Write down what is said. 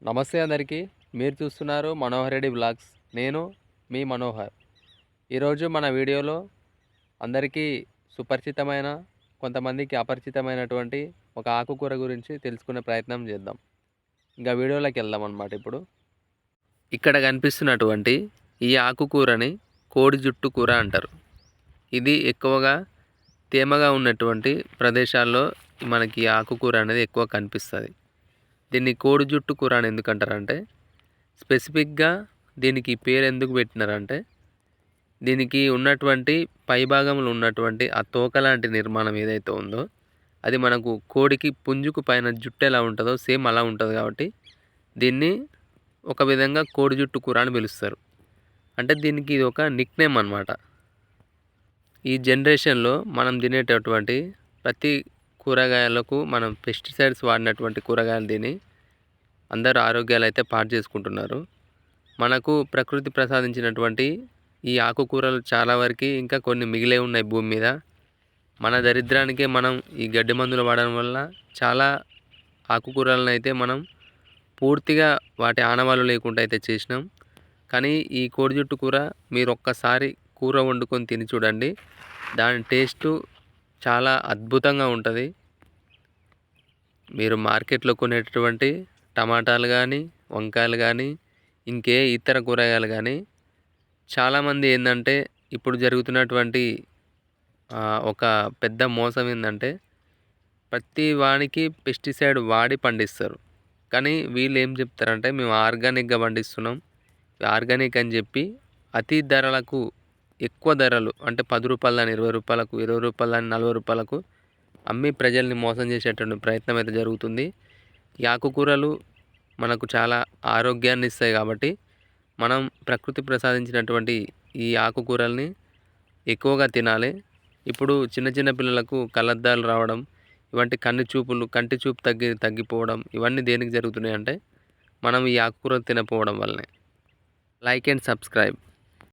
నమస్తే అందరికీ. మీరు చూస్తున్నారు మనోహర్ రెడ్డి వ్లాగ్స్. నేను మీ మనోహర్. ఈరోజు మన వీడియోలో అందరికీ సుపరిచితమైన, కొంతమందికి అపరిచితమైనటువంటి ఒక ఆకుకూర గురించి తెలుసుకునే ప్రయత్నం చేద్దాం. ఇంకా వీడియోలోకి వెళ్దాం అన్నమాట. ఇప్పుడు ఇక్కడ కనిపిస్తున్నటువంటి ఈ ఆకుకూరని కోడి జుట్టు కూర అంటారు. ఇది ఎక్కువగా తేమగా ఉన్నటువంటి ప్రదేశాల్లో మనకి ఈ ఆకుకూర అనేది ఎక్కువ కనిపిస్తుంది. దీన్ని కోడి జుట్టు కూర అని ఎందుకంటారంటే, స్పెసిఫిక్గా దీనికి పేరు ఎందుకు పెట్టినారంటే, దీనికి ఉన్నటువంటి పైభాగంలో ఉన్నటువంటి ఆ తోక లాంటి నిర్మాణం ఏదైతే ఉందో అది మనకు కోడికి పుంజుకు పైన జుట్టు ఎలా ఉంటుందో సేమ్ అలా ఉంటుంది. కాబట్టి దీన్ని ఒక విధంగా కోడి జుట్టు కూర అని పిలుస్తారు. అంటే దీనికి ఇది ఒక నిక్ నేమ్ అన్నమాట. ఈ జనరేషన్లో మనం తినేటటువంటి ప్రతి కూరగాయలకు మనం పెస్టిసైడ్స్ వాడినటువంటి కూరగాయలు తిని అందరూ ఆరోగ్యాలు అయితే పాడు చేసుకుంటున్నారు. మనకు ప్రకృతి ప్రసాదించినటువంటి ఈ ఆకుకూరలు చాలా వరకు ఇంకా కొన్ని మిగిలే ఉన్నాయి భూమి మీద. మన దరిద్రానికే మనం ఈ గడ్డి మందులు వాడడం వల్ల చాలా ఆకుకూరలను అయితే మనం పూర్తిగా వాటి ఆనవాళ్ళు లేకుండా అయితే చేసినాం. కానీ ఈ కోడి జుట్టు కూర మీరు ఒక్కసారి కూర వండుకొని తిని చూడండి. దాని టేస్టు చాలా అద్భుతంగా ఉంటుంది. మీరు మార్కెట్లో కొనేటటువంటి టమాటాలు కానీ, వంకాయలు కానీ, ఇంకే ఇతర కూరగాయలు కానీ చాలామంది ఏంటంటే ఇప్పుడు జరుగుతున్నటువంటి ఒక పెద్ద మోసం ఏంటంటే, ప్రతి వానికి పెస్టిసైడ్ వాడి పండిస్తారు. కానీ వీళ్ళు ఏం చెప్తారంటే, మేము ఆర్గానిక్గా పండిస్తున్నాం, ఆర్గానిక్ అని చెప్పి అతి ధరలకు, ఎక్కువ ధరలు అంటే 10 రూపాయలని 20 రూపాయలకు, 20 రూపాయలని 40 రూపాయలకు అమ్మి ప్రజల్ని మోసం చేసేటువంటి ప్రయత్నం అయితే జరుగుతుంది. ఈ ఆకుకూరలు మనకు చాలా ఆరోగ్యాన్ని ఇస్తాయి. కాబట్టి మనం ప్రకృతి ప్రసాదించినటువంటి ఈ ఆకుకూరల్ని ఎక్కువగా తినాలి. ఇప్పుడు చిన్న చిన్న పిల్లలకు కళ్ళద్దాలు రావడం, ఇవంటి కంటి చూపు తగ్గిపోవడం ఇవన్నీ దేనికి జరుగుతున్నాయి అంటే మనం ఈ ఆకుకూరలు తినకపోవడం వల్లనే. Like and subscribe.